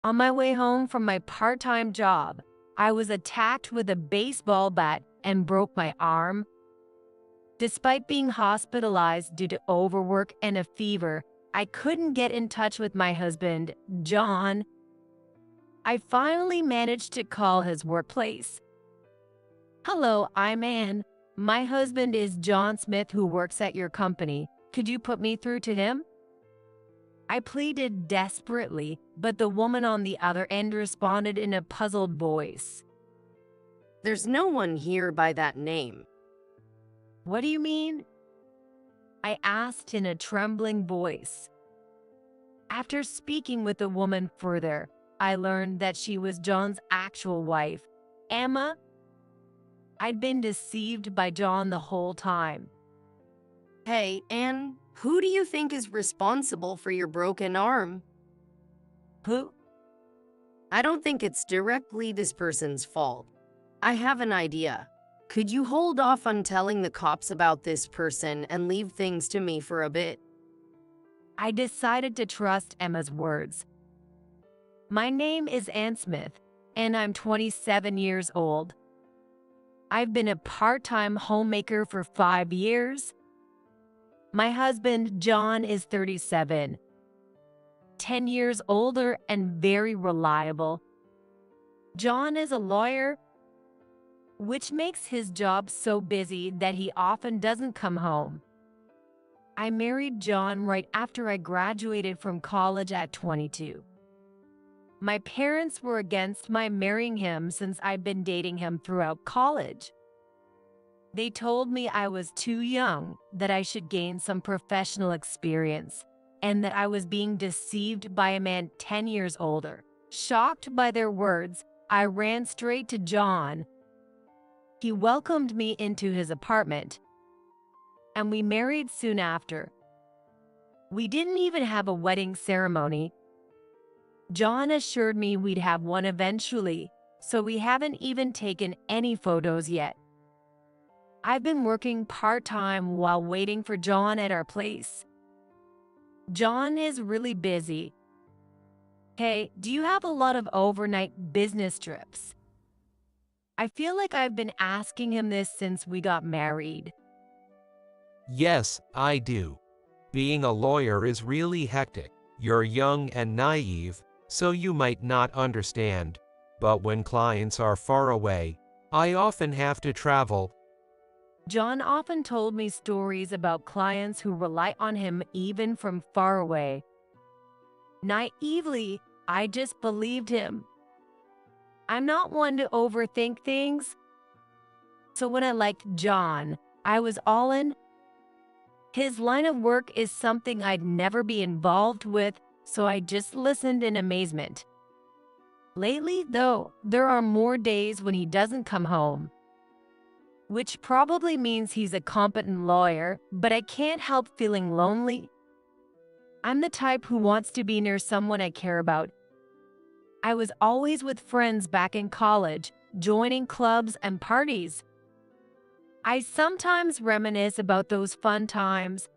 On my way home from my part-time job, I was attacked with a baseball bat and broke my arm. Despite being hospitalized due to overwork and a fever, I couldn't get in touch with my husband, John. I finally managed to call his workplace. "Hello, I'm Anne. My husband is John Smith who works at your company. Could you put me through to him?" I pleaded desperately, but the woman on the other end responded in a puzzled voice. There's no one here by that name. "What do you mean?" I asked in a trembling voice. After speaking with the woman further, I learned that she was John's actual wife, Emma. I'd been deceived by John the whole time. Hey, Anne, who do you think is responsible for your broken arm? Who? I don't think it's directly this person's fault. I have an idea. Could you hold off on telling the cops about this person and leave things to me for a bit? I decided to trust Emma's words. "My name is Ann Smith, and I'm 27 years old. I've been a part-time homemaker for 5 years. My husband, John, is 37, 10 years older and very reliable. John is a lawyer, which makes his job so busy that he often doesn't come home. I married John right after I graduated from college at 22. My parents were against my marrying him since I'd been dating him throughout college. They told me I was too young, that I should gain some professional experience, and that I was being deceived by a man 10 years older. Shocked by their words, I ran straight to John. He welcomed me into his apartment, and we married soon after. We didn't even have a wedding ceremony. John assured me we'd have one eventually, so we haven't even taken any photos yet. I've been working part-time while waiting for John at our place. John is really busy. Hey, do you have a lot of overnight business trips?" I feel like I've been asking him this since we got married. Yes, I do. Being a lawyer is really hectic. You're young and naive, so you might not understand. But when clients are far away, I often have to travel. John often told me stories about clients who rely on him even from far away. Naively, I just believed him. I'm not one to overthink things. So when I liked John, I was all in. His line of work is something I'd never be involved with, so I just listened in amazement. Lately, though, there are more days when he doesn't come home, which probably means he's a competent lawyer, but I can't help feeling lonely. I'm the type who wants to be near someone I care about. I was always with friends back in college, joining clubs and parties. I sometimes reminisce about those fun times.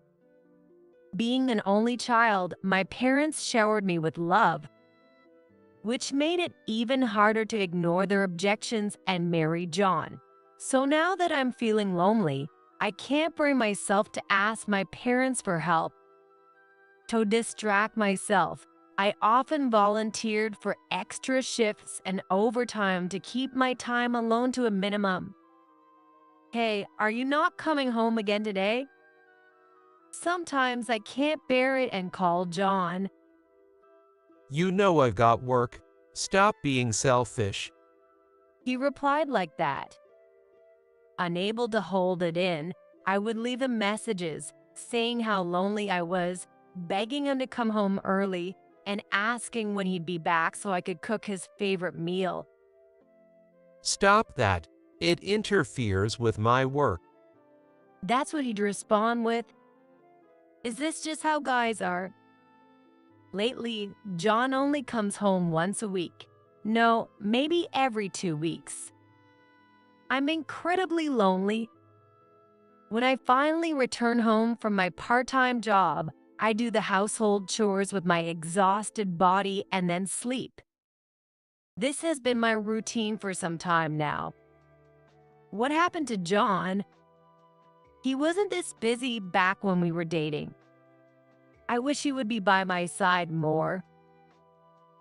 Being an only child, my parents showered me with love, which made it even harder to ignore their objections and marry John. So now that I'm feeling lonely, I can't bring myself to ask my parents for help. To distract myself, I often volunteered for extra shifts and overtime to keep my time alone to a minimum. "Hey, are you not coming home again today?" Sometimes I can't bear it and call John. You know I've got work. Stop being selfish. He replied like that. Unable to hold it in, I would leave him messages saying how lonely I was, begging him to come home early, and asking when he'd be back so I could cook his favorite meal. Stop that. It interferes with my work. That's what he'd respond with. Is this just how guys are? Lately, John only comes home once a week. No, maybe every 2 weeks. I'm incredibly lonely. When I finally return home from my part-time job, I do the household chores with my exhausted body and then sleep. This has been my routine for some time now. What happened to John? He wasn't this busy back when we were dating. I wish he would be by my side more.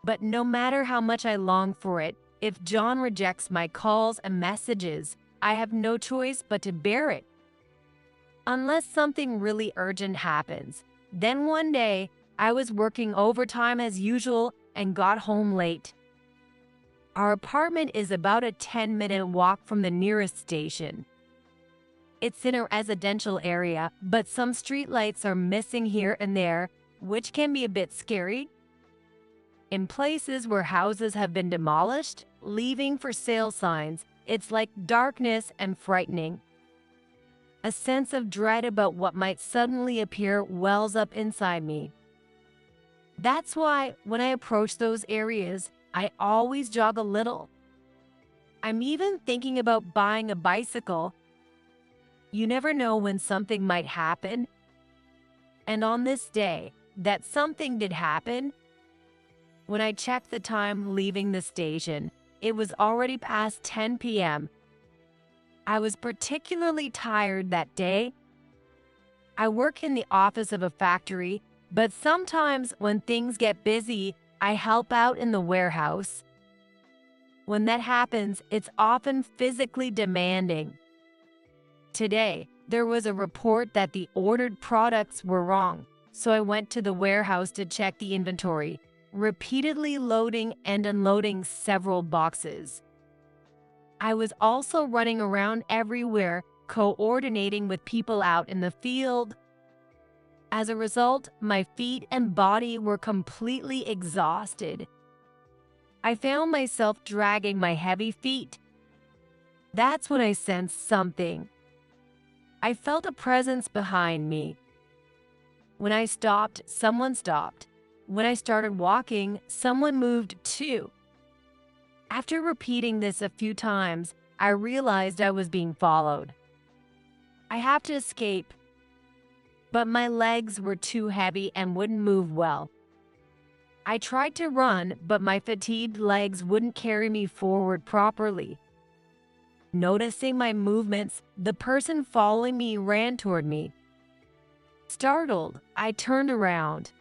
But no matter how much I long for it, if John rejects my calls and messages, I have no choice but to bear it. Unless something really urgent happens. Then one day, I was working overtime as usual and got home late. Our apartment is about a 10-minute walk from the nearest station. It's in a residential area, but some streetlights are missing here and there, which can be a bit scary. In places where houses have been demolished, leaving for sale signs, it's like darkness and frightening. A sense of dread about what might suddenly appear wells up inside me. That's why, when I approach those areas, I always jog a little. I'm even thinking about buying a bicycle. You never know when something might happen. And on this day, that something did happen. When I checked the time leaving the station, it was already past 10 p.m. I was particularly tired that day. I work in the office of a factory, but sometimes when things get busy, I help out in the warehouse. When that happens, it's often physically demanding. Today, there was a report that the ordered products were wrong, so I went to the warehouse to check the inventory, repeatedly loading and unloading several boxes. I was also running around everywhere, coordinating with people out in the field. As a result, my feet and body were completely exhausted. I found myself dragging my heavy feet. That's when I sensed something. I felt a presence behind me. When I stopped, someone stopped. When I started walking, someone moved too. After repeating this a few times, I realized I was being followed. I have to escape. But my legs were too heavy and wouldn't move well. I tried to run, but my fatigued legs wouldn't carry me forward properly. Noticing my movements, the person following me ran toward me. Startled, I turned around.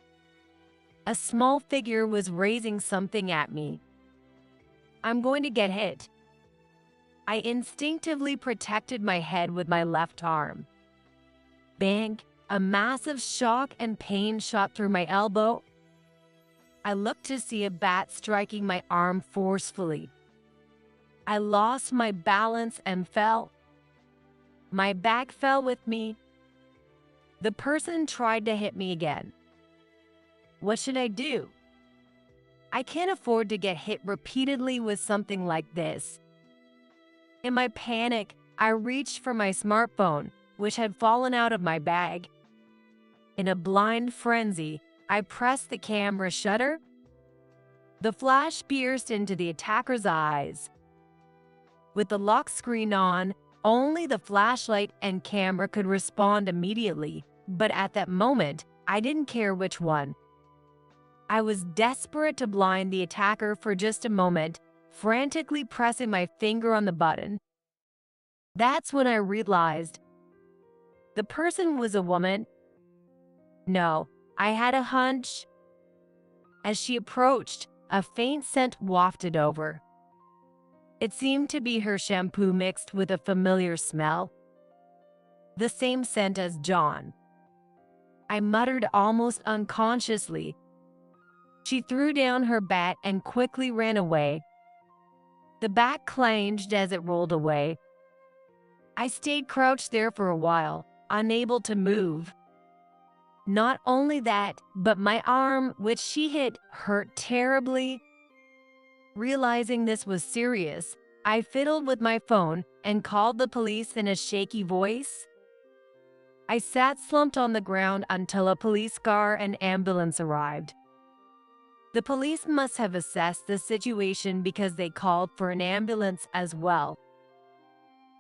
A small figure was raising something at me. I'm going to get hit. I instinctively protected my head with my left arm. Bang! A massive shock and pain shot through my elbow. I looked to see a bat striking my arm forcefully. I lost my balance and fell. My bag fell with me. The person tried to hit me again. What should I do? I can't afford to get hit repeatedly with something like this. In my panic, I reached for my smartphone, which had fallen out of my bag. In a blind frenzy, I pressed the camera shutter. The flash pierced into the attacker's eyes. With the lock screen on, only the flashlight and camera could respond immediately, but at that moment, I didn't care which one. I was desperate to blind the attacker for just a moment, frantically pressing my finger on the button. That's when I realized the person was a woman. No, I had a hunch. As she approached, a faint scent wafted over. It seemed to be her shampoo mixed with a familiar smell. The same scent as John. I muttered almost unconsciously. She threw down her bat and quickly ran away. The bat clanged as it rolled away. I stayed crouched there for a while, unable to move. Not only that, but my arm, which she hit, hurt terribly. Realizing this was serious, I fiddled with my phone and called the police in a shaky voice. I sat slumped on the ground until a police car and ambulance arrived. The police must have assessed the situation because they called for an ambulance as well.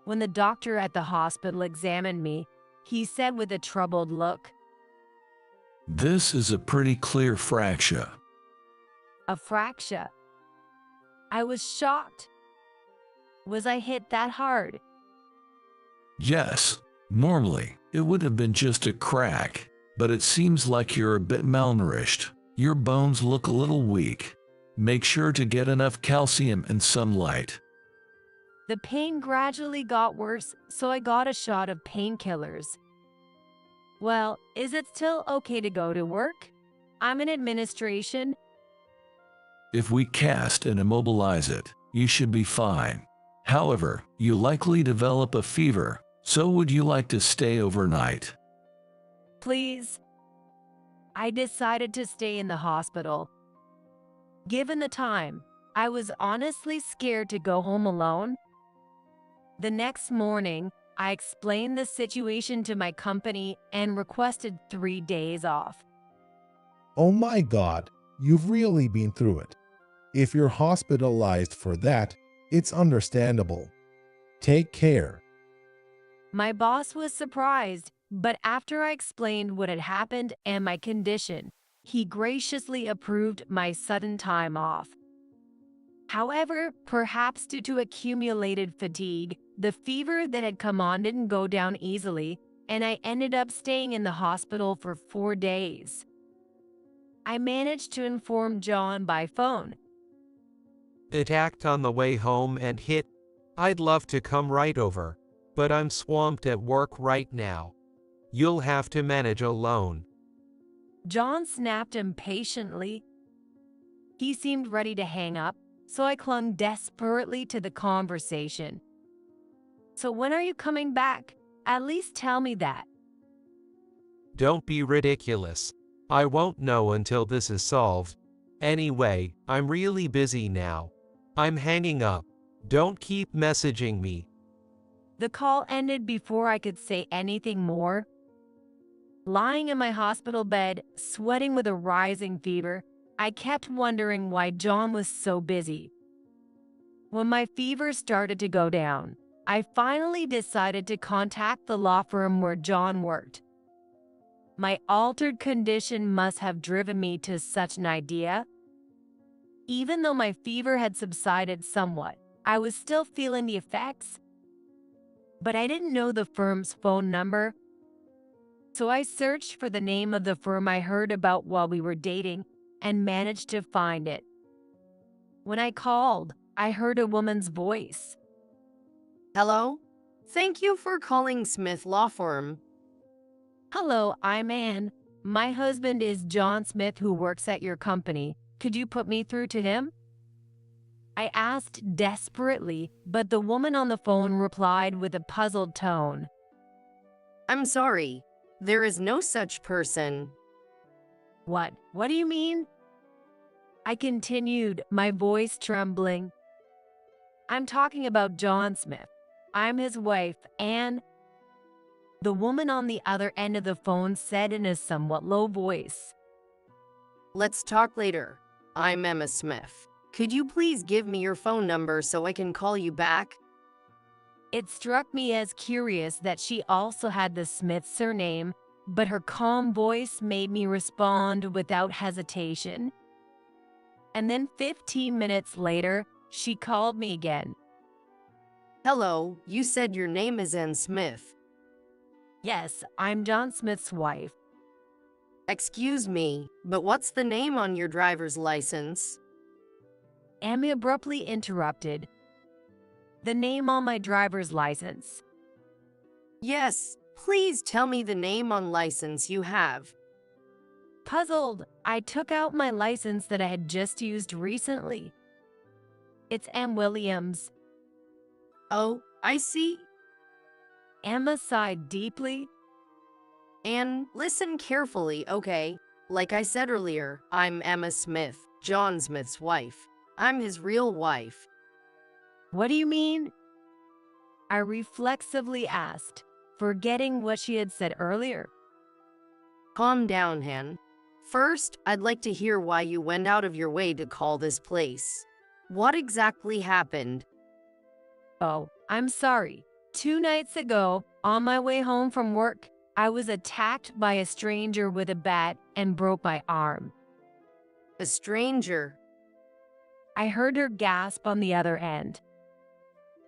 When the doctor at the hospital examined me, he said with a troubled look, "This is a pretty clear fracture." "A fracture?" I was shocked. Was I hit that hard? Yes, normally it would have been just a crack, but it seems like you're a bit malnourished. Your bones look a little weak. Make sure to get enough calcium and sunlight. The pain gradually got worse, so I got a shot of painkillers. Well, is it still okay to go to work? I'm in administration. If we cast and immobilize it, you should be fine. However, you likely develop a fever, so would you like to stay overnight? Please. I decided to stay in the hospital. Given the time, I was honestly scared to go home alone. The next morning, I explained the situation to my company and requested 3 days off. Oh my God, you've really been through it. If you're hospitalized for that, it's understandable. Take care. My boss was surprised, but after I explained what had happened and my condition, he graciously approved my sudden time off. However, perhaps due to accumulated fatigue, the fever that had come on didn't go down easily, and I ended up staying in the hospital for 4 days. I managed to inform John by phone. Attacked on the way home and hit. I'd love to come right over, but I'm swamped at work right now. You'll have to manage alone. John snapped impatiently. He seemed ready to hang up, so I clung desperately to the conversation. So when are you coming back? At least tell me that. Don't be ridiculous. I won't know until this is solved. Anyway, I'm really busy now. I'm hanging up. Don't keep messaging me. The call ended before I could say anything more. Lying in my hospital bed, sweating with a rising fever, I kept wondering why John was so busy. When my fever started to go down, I finally decided to contact the law firm where John worked. My altered condition must have driven me to such an idea. Even though my fever had subsided somewhat, I was still feeling the effects. But I didn't know the firm's phone number. So I searched for the name of the firm I heard about while we were dating and managed to find it. When I called, I heard a woman's voice. Hello? Thank you for calling Smith Law Firm. Hello, I'm Anne. My husband is John Smith, who works at your company. Could you put me through to him? I asked desperately, but the woman on the phone replied with a puzzled tone. I'm sorry. There is no such person. What? What do you mean? I continued, my voice trembling. I'm talking about John Smith. I'm his wife, Anne. The woman on the other end of the phone said in a somewhat low voice. Let's talk later. I'm Emma Smith. Could you please give me your phone number so I can call you back? It struck me as curious that she also had the Smith surname, but her calm voice made me respond without hesitation. And then 15 minutes later, she called me again. Hello, you said your name is Anne Smith. Yes, I'm John Smith's wife. Excuse me, but what's the name on your driver's license? Amy abruptly interrupted. The name on my driver's license. Yes, please tell me the name on license you have. Puzzled, I took out my license that I had just used recently. It's Ann Williams. Oh, I see. Emma sighed deeply. Anne, listen carefully, okay? Like I said earlier, I'm Emma Smith, John Smith's wife. I'm his real wife. What do you mean? I reflexively asked, forgetting what she had said earlier. Calm down, Anne. First, I'd like to hear why you went out of your way to call this place. What exactly happened? Oh, I'm sorry. 2 nights ago, on my way home from work, I was attacked by a stranger with a bat and broke my arm. A stranger. I heard her gasp on the other end.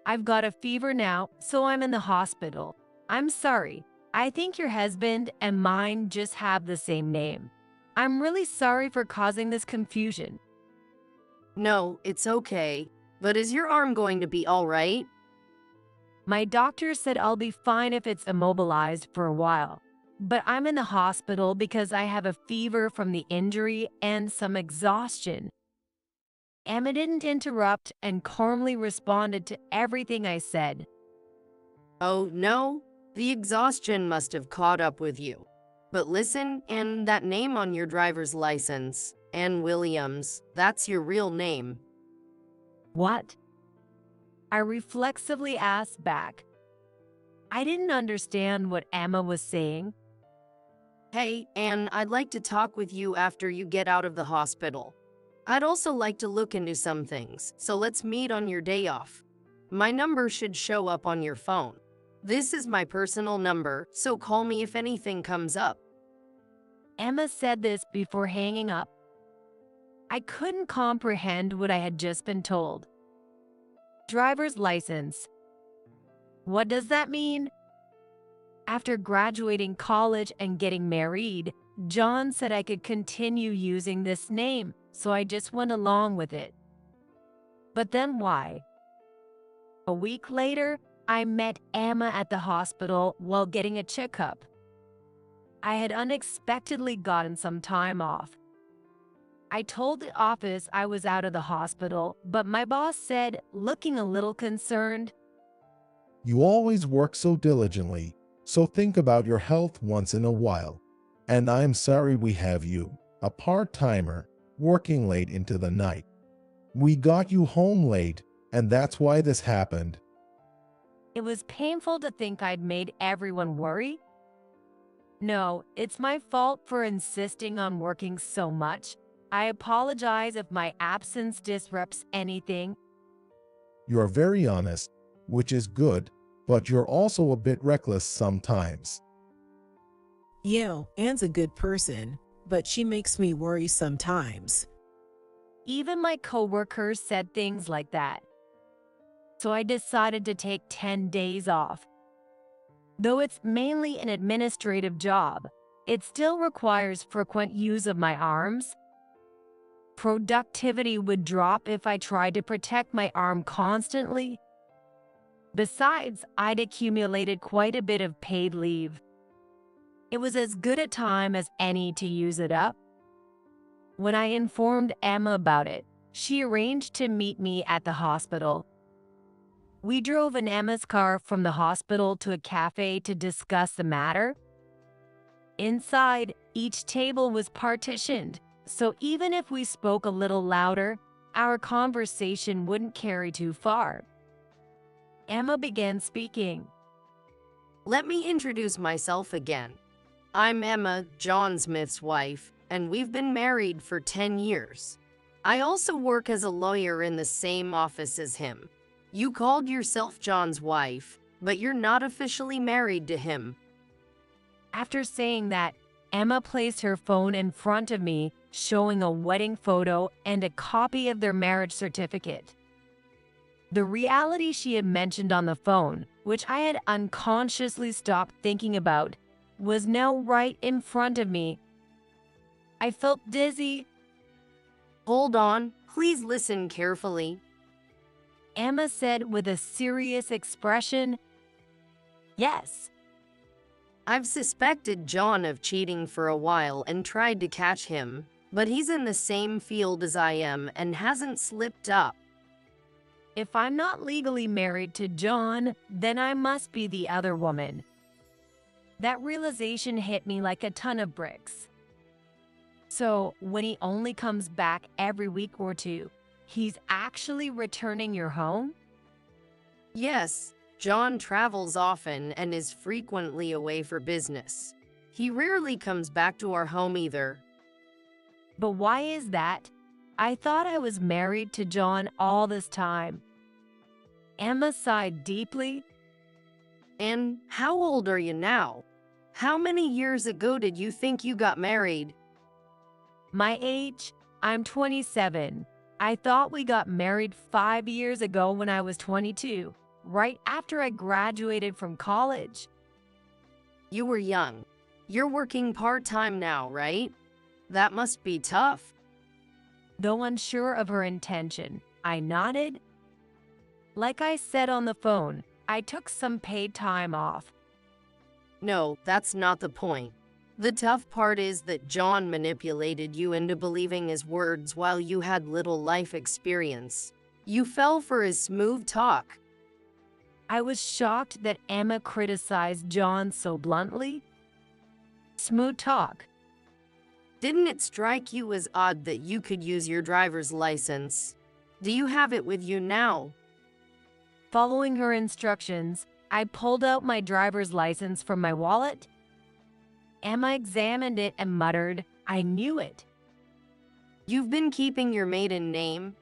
I've got a fever now, so I'm in the hospital. I'm sorry. I think your husband and mine just have the same name. I'm really sorry for causing this confusion. No, it's okay. But is your arm going to be all right? My doctor said I'll be fine if it's immobilized for a while. But I'm in the hospital because I have a fever from the injury and some exhaustion. Emma didn't interrupt and calmly responded to everything I said. Oh, no? The exhaustion must have caught up with you. But listen, and that name on your driver's license, Ann Williams, that's your real name. What? I reflexively asked back. I didn't understand what Emma was saying. Hey, Ann, I'd like to talk with you after you get out of the hospital. I'd also like to look into some things, so let's meet on your day off. My number should show up on your phone. This is my personal number, so call me if anything comes up. Emma said this before hanging up. I couldn't comprehend what I had just been told. Driver's license. What does that mean? After graduating college and getting married, John said I could continue using this name, so I just went along with it. But then why? A week later, I met Emma at the hospital while getting a checkup. I had unexpectedly gotten some time off. I told the office I was out of the hospital, but my boss said, looking a little concerned, You always work so diligently, so think about your health once in a while. And I'm sorry we have you, a part-timer, working late into the night. We got you home late, and that's why this happened. It was painful to think I'd made everyone worry. No, it's my fault for insisting on working so much. I apologize if my absence disrupts anything. You're very honest, which is good, but you're also a bit reckless sometimes. Yeah, Anne's a good person, but she makes me worry sometimes. Even my coworkers said things like that. So I decided to take 10 days off. Though it's mainly an administrative job, it still requires frequent use of my arms. Productivity would drop if I tried to protect my arm constantly. Besides, I'd accumulated quite a bit of paid leave. It was as good a time as any to use it up. When I informed Emma about it, she arranged to meet me at the hospital. We drove in Emma's car from the hospital to a cafe to discuss the matter. Inside, each table was partitioned, so even if we spoke a little louder, our conversation wouldn't carry too far. Emma began speaking. Let me introduce myself again. I'm Emma, John Smith's wife, and we've been married for 10 years. I also work as a lawyer in the same office as him. You called yourself John's wife, but you're not officially married to him. After saying that, Emma placed her phone in front of me, showing a wedding photo and a copy of their marriage certificate. The reality she had mentioned on the phone, which I had unconsciously stopped thinking about, was now right in front of me. I felt dizzy. Hold on, please listen carefully. Emma said with a serious expression, Yes. I've suspected John of cheating for a while and tried to catch him, but he's in the same field as I am and hasn't slipped up. If I'm not legally married to John, then I must be the other woman. That realization hit me like a ton of bricks. So, when he only comes back every week or two, he's actually returning your home? Yes, John travels often and is frequently away for business. He rarely comes back to our home either. But why is that? I thought I was married to John all this time. Emma sighed deeply. And how old are you now? How many years ago did you think you got married? My age? I'm 27. I thought we got married 5 years ago when I was 22, right after I graduated from college. You were young. You're working part-time now, right? That must be tough. Though unsure of her intention, I nodded. Like I said on the phone, I took some paid time off. No, that's not the point. The tough part is that John manipulated you into believing his words while you had little life experience. You fell for his smooth talk. I was shocked that Emma criticized John so bluntly. Smooth talk. Didn't it strike you as odd that you could use your driver's license? Do you have it with you now? Following her instructions, I pulled out my driver's license from my wallet. Emma examined it and muttered, "I knew it." You've been keeping your maiden name?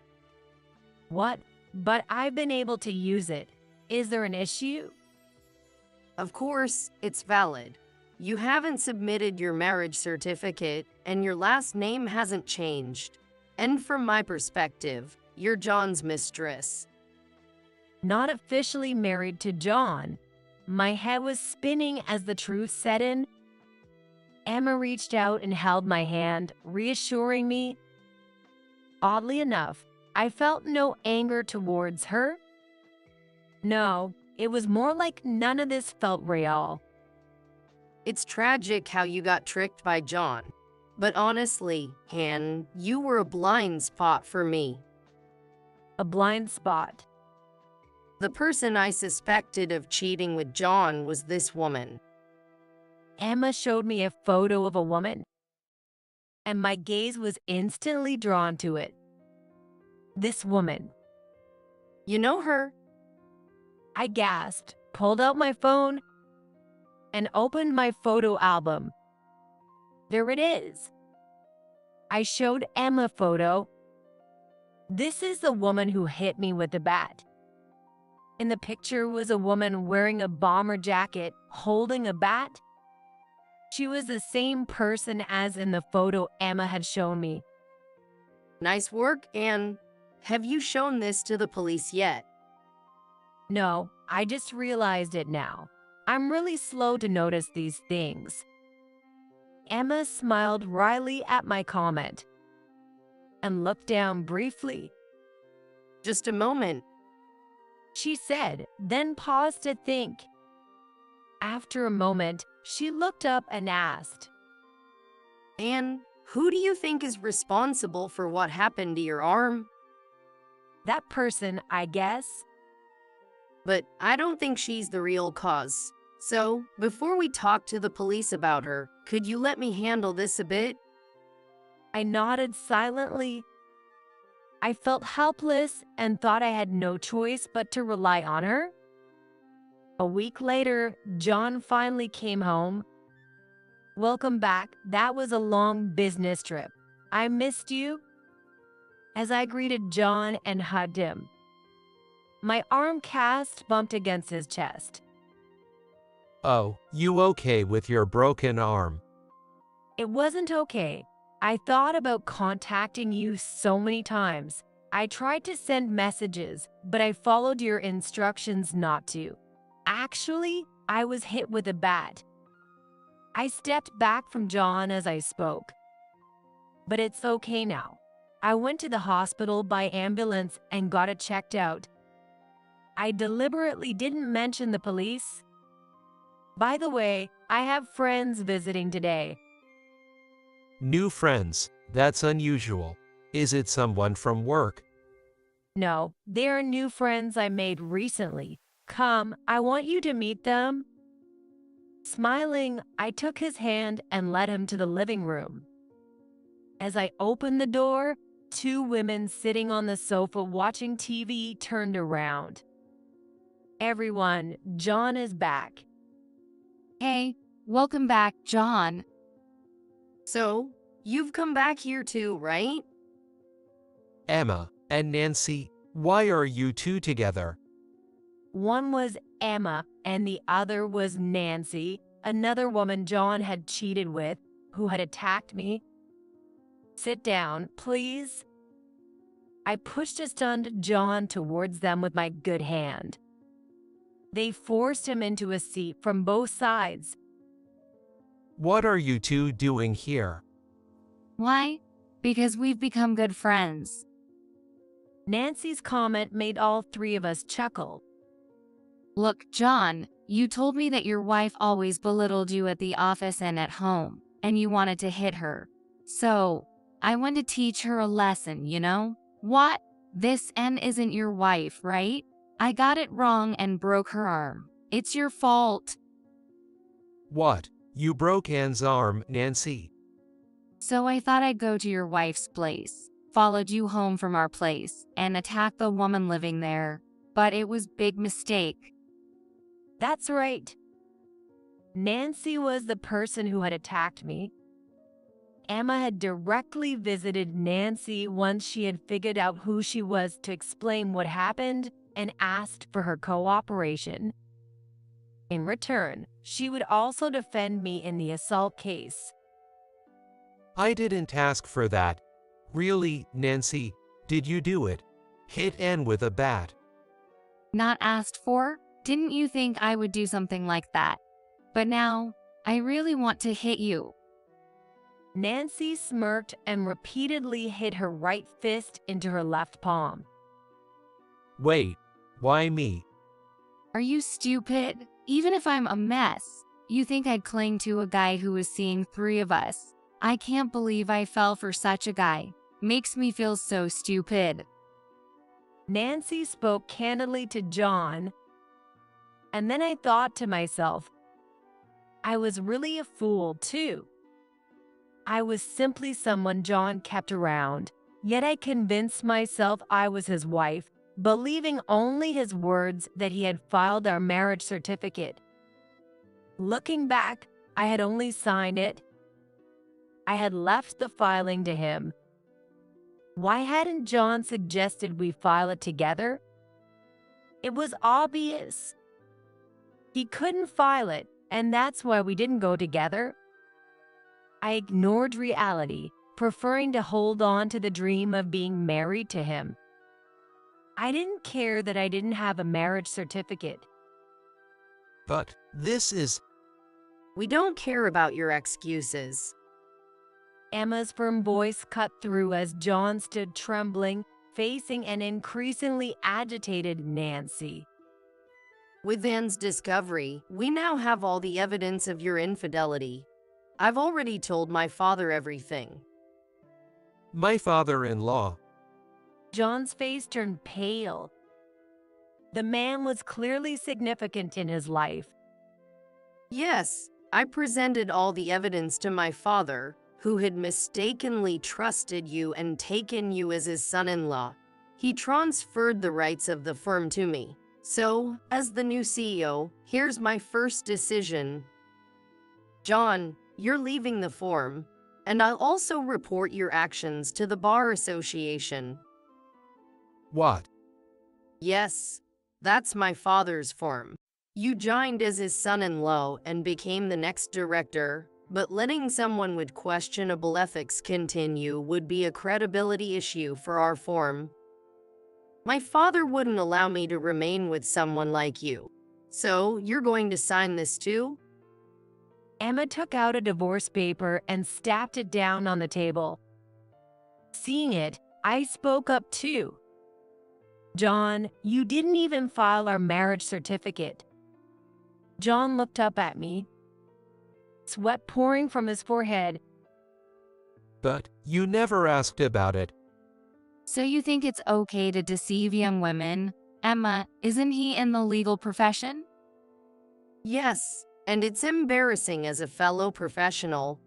What? But I've been able to use it. Is there an issue? Of course, it's valid. You haven't submitted your marriage certificate, and your last name hasn't changed. And from my perspective, you're John's mistress. Not officially married to John. My head was spinning as the truth set in. Emma reached out and held my hand, reassuring me. Oddly enough, I felt no anger towards her. No, it was more like none of this felt real. It's tragic how you got tricked by John. But honestly, Han, you were a blind spot for me. A blind spot. The person I suspected of cheating with John was this woman. Emma showed me a photo of a woman, and my gaze was instantly drawn to it. This woman. You know her? I gasped, pulled out my phone, and opened my photo album. There it is. I showed Emma a photo. This is the woman who hit me with the bat. In the picture was a woman wearing a bomber jacket, holding a bat. She was the same person as in the photo Emma had shown me. Nice work, Anne. Have you shown this to the police yet? No, I just realized it now. I'm really slow to notice these things. Emma smiled wryly at my comment and looked down briefly. Just a moment, she said, then paused to think. After a moment, she looked up and asked, Anne, who do you think is responsible for what happened to your arm? That person, I guess. But I don't think she's the real cause. So, before we talk to the police about her, could you let me handle this a bit? I nodded silently. I felt helpless and thought I had no choice but to rely on her. A week later, John finally came home. Welcome back. That was a long business trip. I missed you. As I greeted John and hugged him, my arm cast bumped against his chest. Oh, you okay with your broken arm? It wasn't okay. I thought about contacting you so many times. I tried to send messages, but I followed your instructions not to. Actually, I was hit with a bat. I stepped back from John as I spoke. But it's okay now. I went to the hospital by ambulance and got it checked out. I deliberately didn't mention the police. By the way, I have friends visiting today. New friends, that's unusual. Is it someone from work? No, they are new friends I made recently. Come, I want you to meet them. Smiling, I took his hand and led him to the living room. As I opened the door, two women sitting on the sofa watching TV turned around. Everyone, John is back. Hey, welcome back, John. So, you've come back here too, right? Emma and Nancy, why are you two together? One was Emma and the other was Nancy, another woman John had cheated with, who had attacked me. Sit down, please. I pushed a stunned John towards them with my good hand. They forced him into a seat from both sides. What are you two doing here? Why? Because we've become good friends. Nancy's comment made all three of us chuckle. Look, John, you told me that your wife always belittled you at the office and at home, and you wanted to hit her. So, I want to teach her a lesson, you know? What? This N isn't your wife, right? I got it wrong and broke her arm. It's your fault. What? You broke Anne's arm, Nancy. So I thought I'd go to your wife's place, followed you home from our place, and attack the woman living there. But it was big mistake. That's right. Nancy was the person who had attacked me. Emma had directly visited Nancy once she had figured out who she was to explain what happened and asked for her cooperation. In return, she would also defend me in the assault case. I didn't ask for that. Really, Nancy, did you do it? Hit Anne with a bat. Not asked for? Didn't you think I would do something like that? But now, I really want to hit you. Nancy smirked and repeatedly hit her right fist into her left palm. Wait, why me? Are you stupid? Even if I'm a mess, you think I'd cling to a guy who was seeing three of us? I can't believe I fell for such a guy. Makes me feel so stupid. Nancy spoke candidly to John, and then I thought to myself, I was really a fool too. I was simply someone John kept around, yet I convinced myself I was his wife, believing only his words that he had filed our marriage certificate. Looking back, I had only signed it. I had left the filing to him. Why hadn't John suggested we file it together? It was obvious. He couldn't file it, and that's why we didn't go together. I ignored reality, preferring to hold on to the dream of being married to him. I didn't care that I didn't have a marriage certificate. But this is... We don't care about your excuses. Emma's firm voice cut through as John stood trembling, facing an increasingly agitated Nancy. With Anne's discovery, we now have all the evidence of your infidelity. I've already told my father everything. My father-in-law. John's face turned pale. The man was clearly significant in his life. Yes, I presented all the evidence to my father, who had mistakenly trusted you and taken you as his son-in-law. He transferred the rights of the firm to me. So, as the new CEO, here's my first decision. John, you're leaving the firm, and I'll also report your actions to the Bar Association. What? Yes, that's my father's firm. You joined as his son-in-law and became the next director, but letting someone with questionable ethics continue would be a credibility issue for our firm. My father wouldn't allow me to remain with someone like you. So, you're going to sign this too? Emma took out a divorce paper and stamped it down on the table. Seeing it, I spoke up too. John, you didn't even file our marriage certificate. John looked up at me, sweat pouring from his forehead. But you never asked about it. So you think it's okay to deceive young women? Emma, isn't he in the legal profession? Yes, and it's embarrassing as a fellow professional.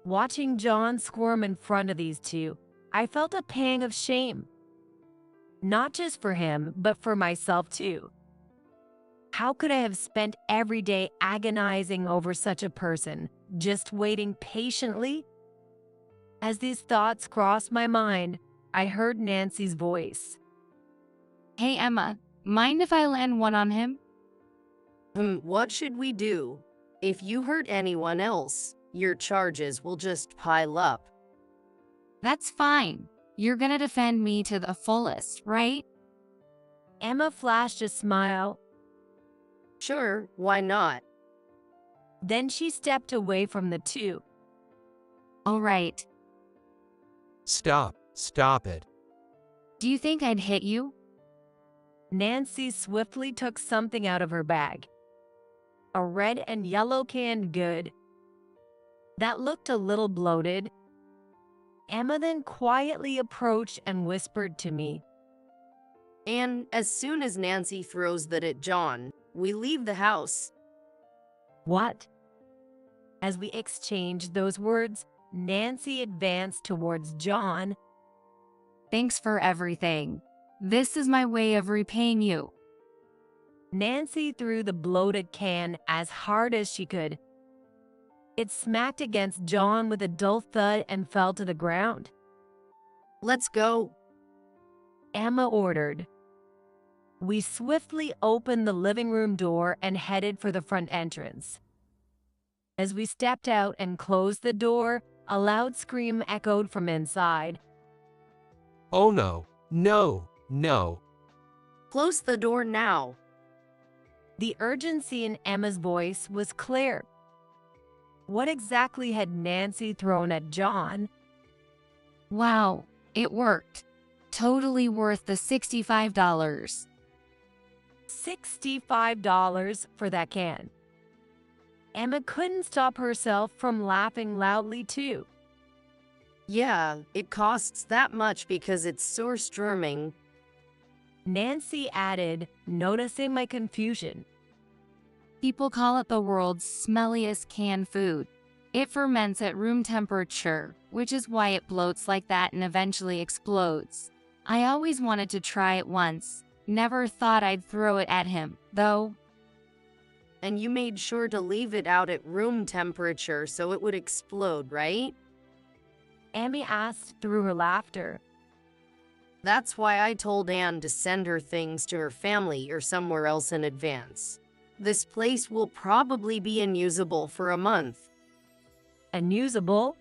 Watching John squirm in front of these two, I felt a pang of shame. Not just for him, but for myself too. How could I have spent every day agonizing over such a person, just waiting patiently? As these thoughts crossed my mind, I heard Nancy's voice. Hey Emma, mind if I land one on him? What should we do? If you hurt anyone else, your charges will just pile up. That's fine. You're gonna defend me to the fullest, right? Emma flashed a smile. Sure, why not? Then she stepped away from the two. All right. Stop it. Do you think I'd hit you? Nancy swiftly took something out of her bag. A red and yellow canned good that looked a little bloated. Emma then quietly approached and whispered to me. And as soon as Nancy throws that at John, we leave the house. What? As we exchanged those words, Nancy advanced towards John. Thanks for everything. This is my way of repaying you. Nancy threw the bloated can as hard as she could. It smacked against John with a dull thud and fell to the ground. Let's go. Emma ordered. We swiftly opened the living room door and headed for the front entrance. As we stepped out and closed the door, a loud scream echoed from inside. Oh no. Close the door now. The urgency in Emma's voice was clear. What exactly had Nancy thrown at John? Wow, it worked. Totally worth the $65. $65 for that can. Emma couldn't stop herself from laughing loudly too. Yeah, it costs that much because it's surströmming. Nancy added, noticing my confusion. People call it the world's smelliest canned food. It ferments at room temperature, which is why it bloats like that and eventually explodes. I always wanted to try it once. Never thought I'd throw it at him, though. And you made sure to leave it out at room temperature so it would explode, right? Amy asked through her laughter. That's why I told Anne to send her things to her family or somewhere else in advance. This place will probably be unusable for a month. Unusable?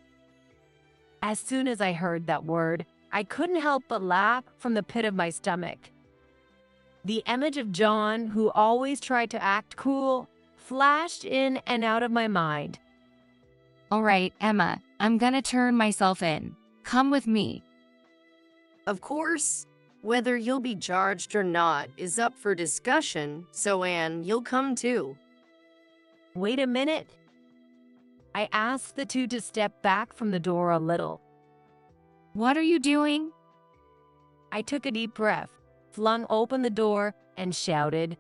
As soon as I heard that word, I couldn't help but laugh from the pit of my stomach. The image of John, who always tried to act cool, flashed in and out of my mind. All right, Emma, I'm gonna turn myself in. Come with me. Of course, whether you'll be charged or not is up for discussion, so Anne, you'll come too. Wait a minute. I asked the two to step back from the door a little. What are you doing? I took a deep breath, flung open the door, and shouted,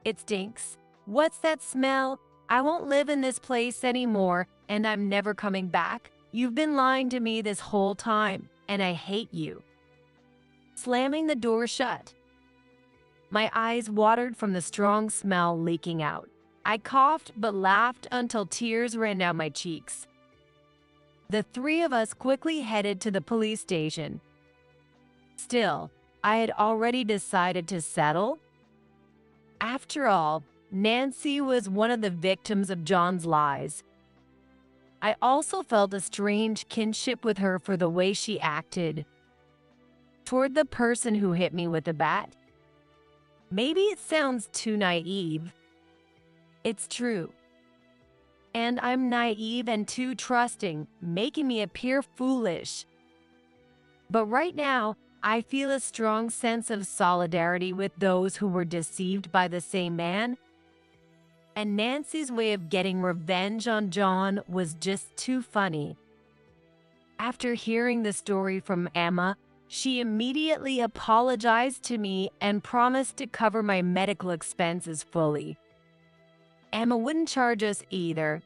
"It stinks. What's that smell? I won't live in this place anymore, and I'm never coming back. You've been lying to me this whole time, and I hate you." Slamming the door shut, my eyes watered from the strong smell leaking out. I coughed but laughed until tears ran down my cheeks. The three of us quickly headed to the police station. Still, I had already decided to settle. After all, Nancy was one of the victims of John's lies. I also felt a strange kinship with her for the way she acted toward the person who hit me with a bat. Maybe it sounds too naive. It's true. And I'm naive and too trusting, making me appear foolish. But right now, I feel a strong sense of solidarity with those who were deceived by the same man. And Nancy's way of getting revenge on John was just too funny. After hearing the story from Emma, she immediately apologized to me and promised to cover my medical expenses fully. Emma wouldn't charge us either.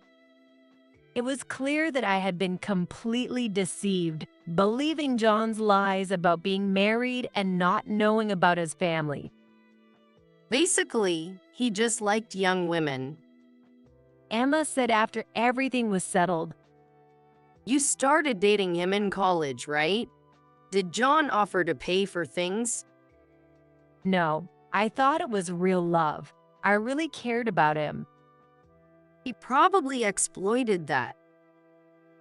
It was clear that I had been completely deceived, believing John's lies about being married and not knowing about his family. Basically, he just liked young women. Emma said after everything was settled. You started dating him in college, right? Did John offer to pay for things? No, I thought it was real love. I really cared about him. He probably exploited that.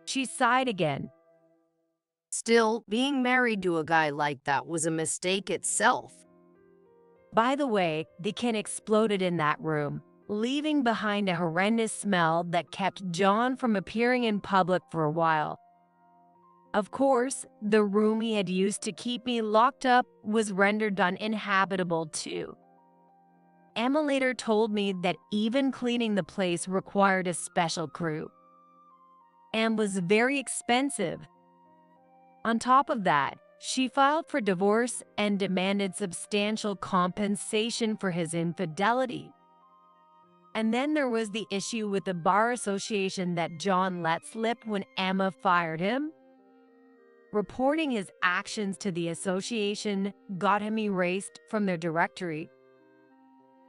She sighed again. Still, being married to a guy like that was a mistake itself. By the way, the can exploded in that room, leaving behind a horrendous smell that kept John from appearing in public for a while. Of course, the room he had used to keep me locked up was rendered uninhabitable too. Emma later told me that even cleaning the place required a special crew and was very expensive. On top of that, she filed for divorce and demanded substantial compensation for his infidelity. And then there was the issue with the bar association that John let slip when Emma fired him. Reporting his actions to the association got him erased from their directory.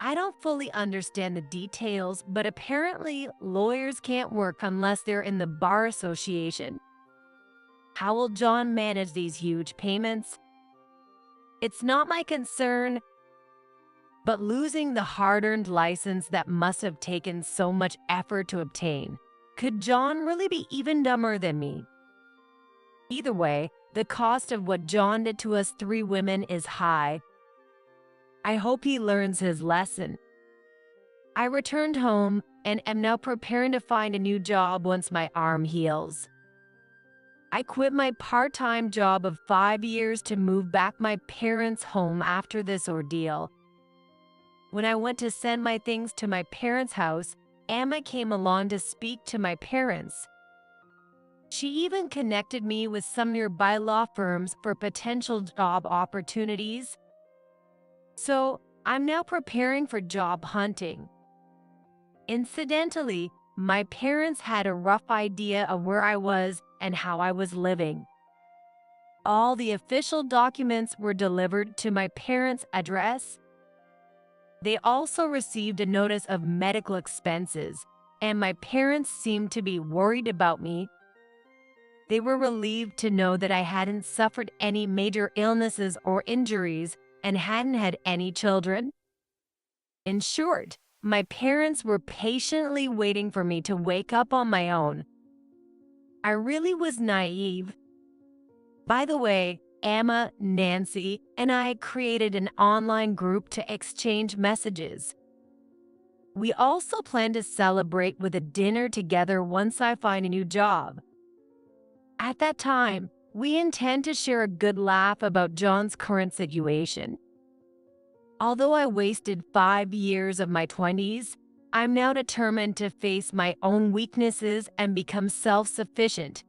I don't fully understand the details, but apparently lawyers can't work unless they're in the bar association. How will John manage these huge payments? It's not my concern, but losing the hard-earned license that must have taken so much effort to obtain, could John really be even dumber than me? Either way, the cost of what John did to us 3 women is high. I hope he learns his lesson. I returned home and am now preparing to find a new job once my arm heals. I quit my part-time job of 5 years to move back my parents' home after this ordeal. When I went to send my things to my parents' house, Emma came along to speak to my parents. She even connected me with some nearby law firms for potential job opportunities. So, I'm now preparing for job hunting. Incidentally, my parents had a rough idea of where I was and how I was living. All the official documents were delivered to my parents' address. They also received a notice of medical expenses, and my parents seemed to be worried about me. They were relieved to know that I hadn't suffered any major illnesses or injuries and hadn't had any children. In short, my parents were patiently waiting for me to wake up on my own. I really was naive. By the way, Emma, Nancy, and I created an online group to exchange messages. We also plan to celebrate with a dinner together once I find a new job. At that time, we intend to share a good laugh about John's current situation. Although I wasted 5 years of my 20s, I'm now determined to face my own weaknesses and become self-sufficient.